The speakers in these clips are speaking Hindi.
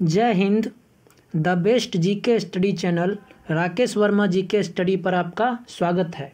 जय Hind. The best GK study channel Rakesh Verma GK study पर आपका स्वागत है।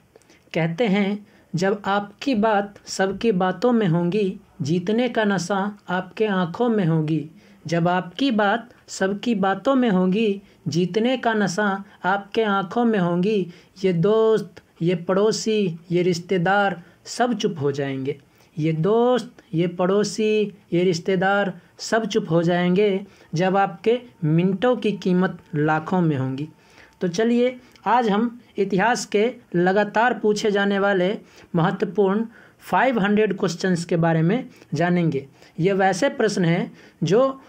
कहते हैं जब आपकी बात सबकी बातों में होगी, जीतने का नशा आपके आँखों में होगी। जब आपकी बात सबकी बातों में होगी, जीतने का नशा आपके आँखों में होगी। ये दोस्त, ये पड़ोसी, ये रिश्तेदार सब चुप हो जाएंगे। ये दोस्त, ये पड़ोसी, ये रिश्तेदार सब चुप हो जाएंगे जब आपके मिनटों की कीमत लाखों में होंगी। तो चलिए आज हम इतिहास के लगातार पूछे जाने वाले महत्वपूर्ण 500 क्वेश्चंस के बारे में जानेंगे। ये वैसे प्रश्न हैं जो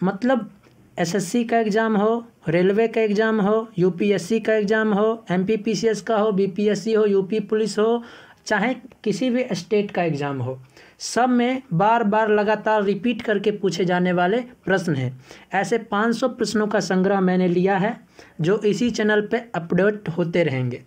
मतलब एसएससी का एग्ज़ाम हो, रेलवे का एग्ज़ाम हो, यूपीएससी का एग्ज़ाम हो, एमपीपीसीएस का हो, बीपीएससी हो, यूपी पुलिस हो, चाहे किसी भी स्टेट का एग्ज़ाम हो, सब में बार बार लगातार रिपीट करके पूछे जाने वाले प्रश्न हैं। ऐसे 500 प्रश्नों का संग्रह मैंने लिया है जो इसी चैनल पे अपडेट होते रहेंगे।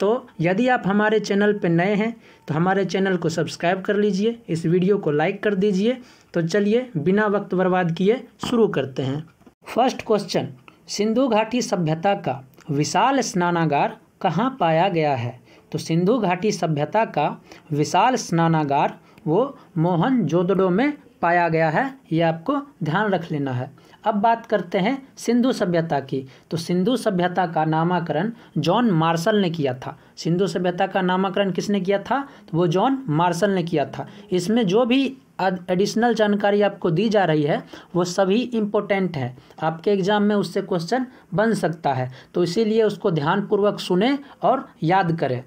तो यदि आप हमारे चैनल पे नए हैं तो हमारे चैनल को सब्सक्राइब कर लीजिए, इस वीडियो को लाइक कर दीजिए। तो चलिए बिना वक्त बर्बाद किए शुरू करते हैं। फर्स्ट क्वेश्चन, सिंधु घाटी सभ्यता का विशाल स्नानागार कहाँ पाया गया है? तो सिंधु घाटी सभ्यता का विशाल स्नानागार वो मोहनजोदड़ो में पाया गया है, ये आपको ध्यान रख लेना है। अब बात करते हैं सिंधु सभ्यता की। तो सिंधु सभ्यता का नामकरण जॉन मार्शल ने किया था। सिंधु सभ्यता का नामकरण किसने किया था? तो वो जॉन मार्शल ने किया था। इसमें जो भी एडिशनल जानकारी आपको दी जा रही है वो सभी इम्पोर्टेंट है, आपके एग्ज़ाम में उससे क्वेश्चन बन सकता है। तो इसीलिए उसको ध्यानपूर्वक सुने और याद करें।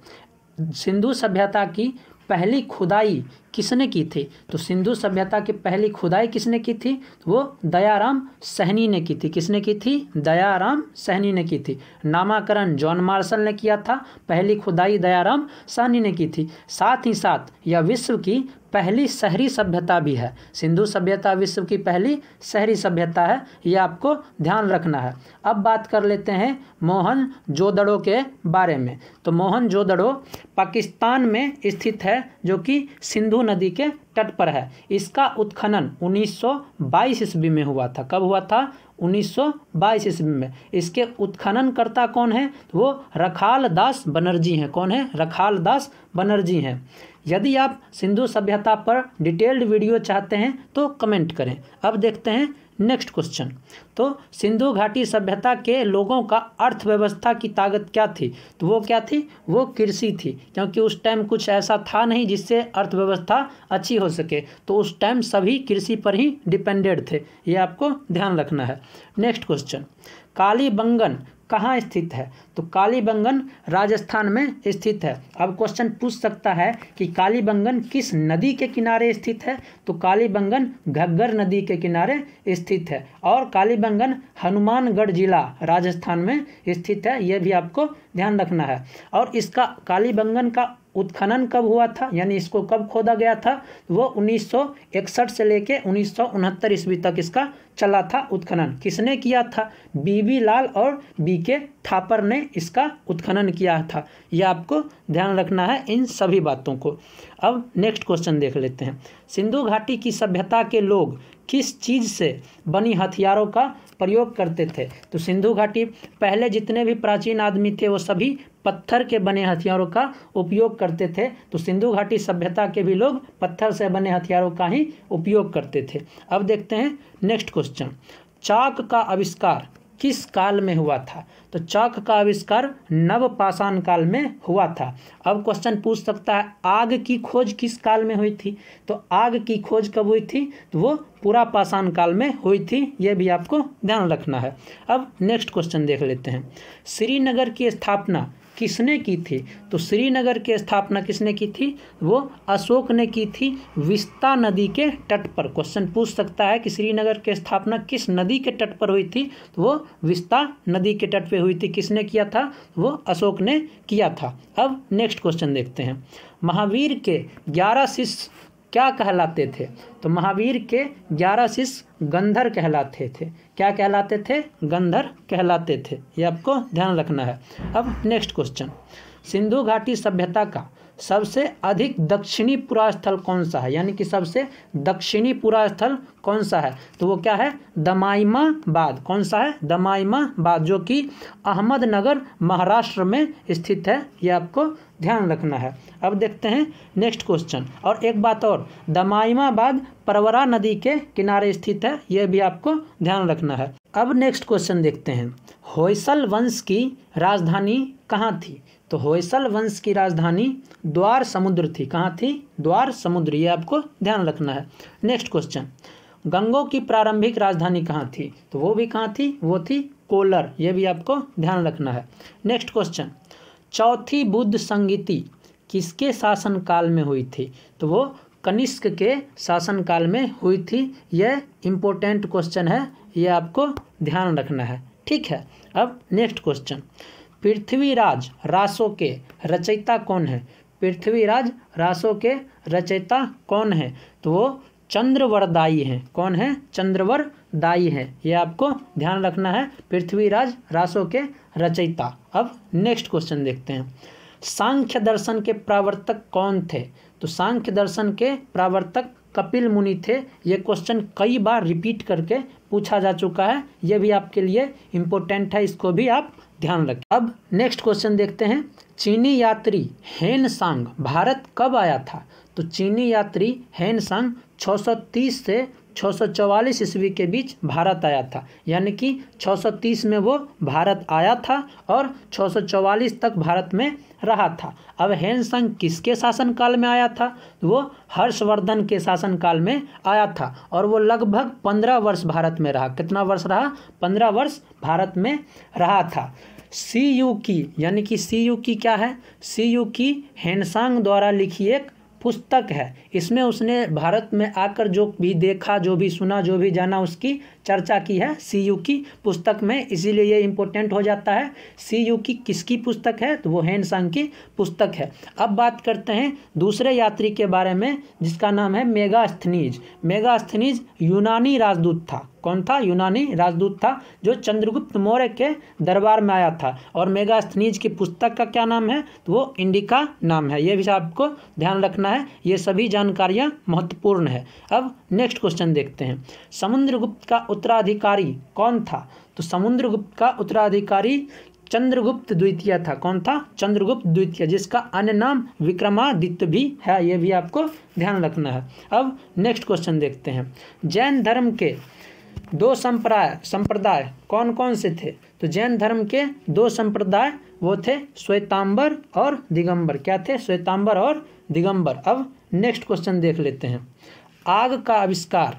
सिंधु सभ्यता की पहली खुदाई किसने की थी? तो सिंधु सभ्यता की पहली खुदाई किसने की थी? वो दयाराम साहनी ने की थी। किसने की थी? दयाराम साहनी ने की थी। नामकरण जॉन मार्शल ने किया था, पहली खुदाई दयाराम साहनी ने की थी। साथ ही साथ यह विश्व की पहली शहरी सभ्यता भी है। सिंधु सभ्यता विश्व की पहली शहरी सभ्यता है, यह आपको ध्यान रखना है। अब बात कर लेते हैं मोहनजोदड़ो के बारे में। तो मोहनजोदड़ो पाकिस्तान में स्थित है जो कि सिंधु नदी के तट पर है। इसका उत्खनन 1922 ईस्वी में हुआ था। कब हुआ था? 1922 ईस्वी में। इसके उत्खननकर्ता कौन है? वो रखाल दास बनर्जी हैं। कौन है? रखाल दास बनर्जी हैं। यदि आप सिंधु सभ्यता पर डिटेल्ड वीडियो चाहते हैं तो कमेंट करें। अब देखते हैं नेक्स्ट क्वेश्चन। तो सिंधु घाटी सभ्यता के लोगों का अर्थव्यवस्था की ताकत क्या थी? तो वो क्या थी? वो कृषि थी, क्योंकि उस टाइम कुछ ऐसा था नहीं जिससे अर्थव्यवस्था अच्छी हो सके। तो उस टाइम सभी कृषि पर ही डिपेंडेड थे, ये आपको ध्यान रखना है। नेक्स्ट क्वेश्चन, कालीबंगन कहाँ स्थित है? तो कालीबंगन राजस्थान में स्थित है। अब क्वेश्चन पूछ सकता है कि कालीबंगन किस नदी के किनारे स्थित है? तो कालीबंगन घग्गर नदी के किनारे स्थित है। और कालीबंगन हनुमानगढ़ जिला राजस्थान में स्थित है, यह भी आपको ध्यान रखना है। और इसका कालीबंगन का उत्खनन कब हुआ था, यानी इसको कब खोदा गया था? वो 1961 से लेके 1969 ईस्वी तक इसका चला था उत्खनन। किसने किया था? बीबी लाल और बीके थापर ने इसका उत्खनन किया था। यह आपको ध्यान रखना है इन सभी बातों को। अब नेक्स्ट क्वेश्चन देख लेते हैं। सिंधु घाटी की सभ्यता के लोग किस चीज़ से बनी हथियारों का प्रयोग करते थे? तो सिंधु घाटी पहले जितने भी प्राचीन आदमी थे वो सभी पत्थर के बने हथियारों का उपयोग करते थे। तो सिंधु घाटी सभ्यता के भी लोग पत्थर से बने हथियारों का ही उपयोग करते थे। अब देखते हैं नेक्स्ट क्वेश्चन, चाक का आविष्कार किस काल में हुआ था? तो चाक का आविष्कार नवपाषाण काल में हुआ था। अब क्वेश्चन पूछ सकता है आग की खोज किस काल में हुई थी? तो आग की खोज कब हुई थी? तो वो पुरापाषाण काल में हुई थी, यह भी आपको ध्यान रखना है। अब नेक्स्ट क्वेश्चन देख लेते हैं। श्रीनगर की स्थापना किसने की थी? तो श्रीनगर की स्थापना किसने की थी? वो अशोक ने की थी, विस्ता नदी के तट पर। क्वेश्चन पूछ सकता है कि श्रीनगर की स्थापना किस नदी के तट पर हुई थी? तो वो विस्ता नदी के तट पे हुई थी। किसने किया था? वो अशोक ने किया था। अब नेक्स्ट क्वेश्चन देखते हैं। महावीर के 11 शिष्य क्या कहलाते थे? तो महावीर के 11 शिष्य गंधर कहलाते थे। क्या कहलाते थे? गंधर कहलाते थे, ये आपको ध्यान रखना है। अब नेक्स्ट क्वेश्चन, सिंधु घाटी सभ्यता का सबसे अधिक दक्षिणी पुरास्थल कौन सा है, यानी कि सबसे दक्षिणी पुरास्थल कौन सा है, तो वो क्या है, दमाइमाबाद। कौन सा है, दमाइमाबाद, जो कि अहमदनगर महाराष्ट्र में स्थित है, ये आपको ध्यान रखना है। अब देखते हैं नेक्स्ट क्वेश्चन। और एक बात और, दमाइमाबाद परवरा नदी के किनारे स्थित है, यह भी आपको ध्यान रखना है। अब नेक्स्ट क्वेश्चन देखते हैं, होयसल वंश की राजधानी कहाँ थी, तो होयसल वंश की राजधानी द्वार समुद्र थी। कहाँ थी, द्वार समुद्र, ये आपको ध्यान रखना है। नेक्स्ट क्वेश्चन, गंगों की प्रारंभिक राजधानी कहाँ थी, तो वो भी कहाँ थी, वो थी कोलर, ये भी आपको ध्यान रखना है। नेक्स्ट क्वेश्चन, चौथी बुद्ध संगीति किसके शासनकाल में हुई थी, तो वो कनिष्क के शासनकाल में हुई थी। यह इम्पोर्टेंट क्वेश्चन है, ये आपको ध्यान रखना है, ठीक है। अब नेक्स्ट क्वेश्चन, पृथ्वीराज रासो के रचयिता कौन है, पृथ्वीराज रासो के रचयिता कौन है, तो वो चंद्रवरदायी हैं। कौन है, चंद्रवरदायी हैं, ये आपको ध्यान रखना है, पृथ्वीराज रासो के रचयिता। अब नेक्स्ट क्वेश्चन देखते हैं, सांख्य दर्शन के प्रवर्तक कौन थे, तो सांख्य दर्शन के प्रवर्तक कपिल मुनि थे। ये क्वेश्चन कई बार रिपीट करके पूछा जा चुका है, ये भी आपके लिए इम्पोर्टेंट है, इसको भी आप ध्यान रखें। अब नेक्स्ट क्वेश्चन देखते हैं, चीनी यात्री हेन सांग भारत कब आया था, तो चीनी यात्री हेन सांग 630 से 644 ईस्वी के बीच भारत आया था, यानी कि 630 में वो भारत आया था और 644 तक भारत में रहा था। अब हेनसंग किसके शासनकाल में आया था, वो हर्षवर्धन के शासनकाल में आया था और वो लगभग 15 वर्ष भारत में रहा। कितना वर्ष रहा, 15 वर्ष भारत में रहा था। सीयू की, यानी कि सीयू की क्या है, सीयू की हेनसांग द्वारा लिखी एक पुस्तक है। इसमें उसने भारत में आकर जो भी देखा, जो भी सुना, जो भी जाना, उसकी चर्चा की है सीयू की पुस्तक में, इसीलिए ये इम्पोर्टेंट हो जाता है। सीयू की किसकी पुस्तक है, तो वो हेनसांग की पुस्तक है। अब बात करते हैं दूसरे यात्री के बारे में, जिसका नाम है मेगास्थनीज। मेगास्थनीज यूनानी राजदूत था। कौन था, यूनानी राजदूत था, जो चंद्रगुप्त मौर्य के दरबार में आया था। और मेगास्थनीज की पुस्तक का क्या नाम है, तो वो इंडिका नाम है। ये भी आपको ध्यान रखना है, ये सभी जानकारियां महत्वपूर्ण है। अब नेक्स्ट क्वेश्चन देखते हैं, समुद्रगुप्त का उत्तराधिकारी कौन था, तो समुद्रगुप्त का उत्तराधिकारी चंद्रगुप्त द्वितीय था। कौन था, चंद्रगुप्त द्वितीय, जिसका अन्य नाम विक्रमादित्य भी है, ये भी आपको ध्यान रखना है। अब नेक्स्ट क्वेश्चन देखते हैं, जैन धर्म के दो संप्रदाय कौन कौन से थे, तो जैन धर्म के दो संप्रदाय वो थे श्वेतांबर और दिगंबर। क्या थे, श्वेतांबर और दिगंबर। अब नेक्स्ट क्वेश्चन देख लेते हैं, आग का आविष्कार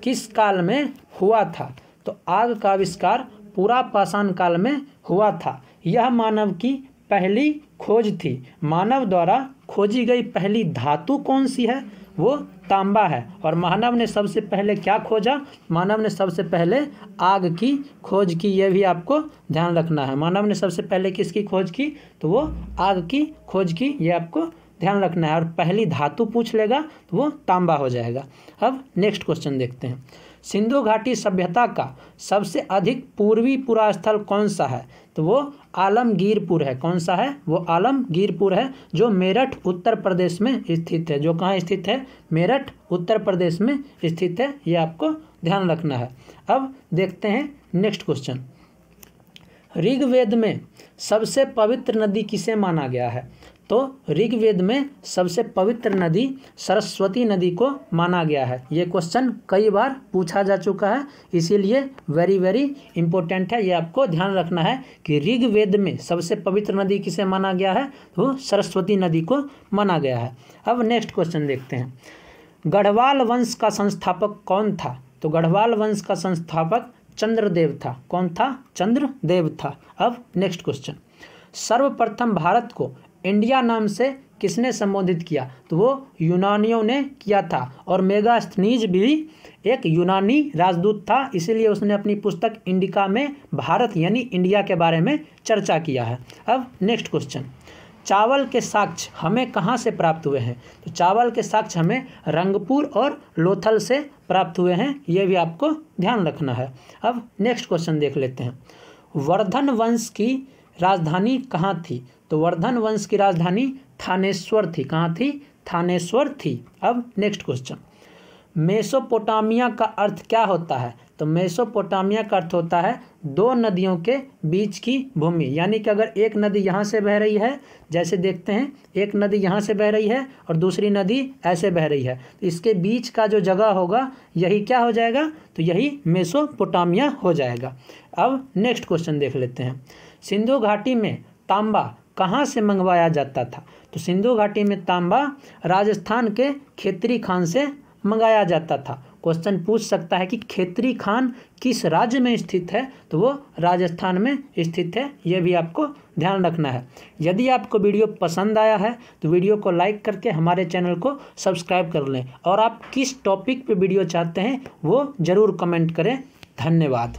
किस काल में हुआ था, तो आग का आविष्कार पूरा पाषाण काल में हुआ था। यह मानव की पहली खोज थी। मानव द्वारा खोजी गई पहली धातु कौन सी है, वो तांबा है। और मानव ने सबसे पहले क्या खोजा, मानव ने सबसे पहले आग की खोज की, यह भी आपको ध्यान रखना है। मानव ने सबसे पहले किसकी खोज की, तो वो आग की खोज की, ये आपको ध्यान रखना है। और पहली धातु पूछ लेगा तो वो तांबा हो जाएगा। अब नेक्स्ट क्वेश्चन देखते हैं, सिंधु घाटी सभ्यता का सबसे अधिक पूर्वी पुरास्थल कौन सा है, तो वो आलमगीरपुर है। कौन सा है, वो आलमगीरपुर है, जो मेरठ उत्तर प्रदेश में स्थित है। जो कहाँ स्थित है, मेरठ उत्तर प्रदेश में स्थित है, ये आपको ध्यान रखना है। अब देखते हैं नेक्स्ट क्वेश्चन, ऋग्वेद में सबसे पवित्र नदी किसे माना गया है, तो ऋग्वेद में सबसे पवित्र नदी सरस्वती नदी को माना गया है। ये क्वेश्चन कई बार पूछा जा चुका है, इसीलिए वेरी इंपॉर्टेंट है, ये आपको ध्यान रखना है कि ऋग्वेद में सबसे पवित्र नदी किसे माना गया है, तो सरस्वती नदी को माना गया है। अब नेक्स्ट क्वेश्चन देखते हैं, गढ़वाल वंश का संस्थापक कौन था, तो गढ़वाल वंश का संस्थापक चंद्रदेव था। कौन था, चंद्रदेव था। अब नेक्स्ट क्वेश्चन, सर्वप्रथम भारत को इंडिया नाम से किसने संबोधित किया, तो वो यूनानियों ने किया था। और मेगास्थनीज भी एक यूनानी राजदूत था, इसीलिए उसने अपनी पुस्तक इंडिका में भारत यानी इंडिया के बारे में चर्चा किया है। अब नेक्स्ट क्वेश्चन, चावल के साक्ष्य हमें कहाँ से प्राप्त हुए हैं, तो चावल के साक्ष्य हमें रंगपुर और लोथल से प्राप्त हुए हैं, ये भी आपको ध्यान रखना है। अब नेक्स्ट क्वेश्चन देख लेते हैं, वर्धन वंश की राजधानी कहाँ थी, तो वर्धन वंश की राजधानी थानेश्वर थी। कहाँ थी? थानेश्वर थी। अब नेक्स्ट क्वेश्चन, मेसोपोटामिया का अर्थ क्या होता है? तो मेसोपोटामिया का अर्थ होता है दो नदियों के बीच की भूमि। यानी कि अगर एक नदी यहाँ से बह रही है, जैसे देखते हैं एक नदी यहाँ से बह रही है और दूसरी नदी ऐसे बह रही है, तो इसके बीच का जो जगह होगा यही क्या हो जाएगा? तो यही मेसोपोटामिया हो जाएगा। अब नेक्स्ट क्वेश्चन देख लेते हैं, सिंधु घाटी में तांबा कहाँ से मंगवाया जाता था? तो सिंधु घाटी में तांबा राजस्थान के खेतरी खान से मंगाया जाता था। क्वेश्चन पूछ सकता है कि खेतरी खान किस राज्य में स्थित है? तो वो राजस्थान में स्थित है, ये भी आपको ध्यान रखना है। यदि आपको वीडियो पसंद आया है तो वीडियो को लाइक करके हमारे चैनल को सब्सक्राइब कर लें और आप किस टॉपिक पे वीडियो चाहते हैं वो ज़रूर कमेंट करें। धन्यवाद।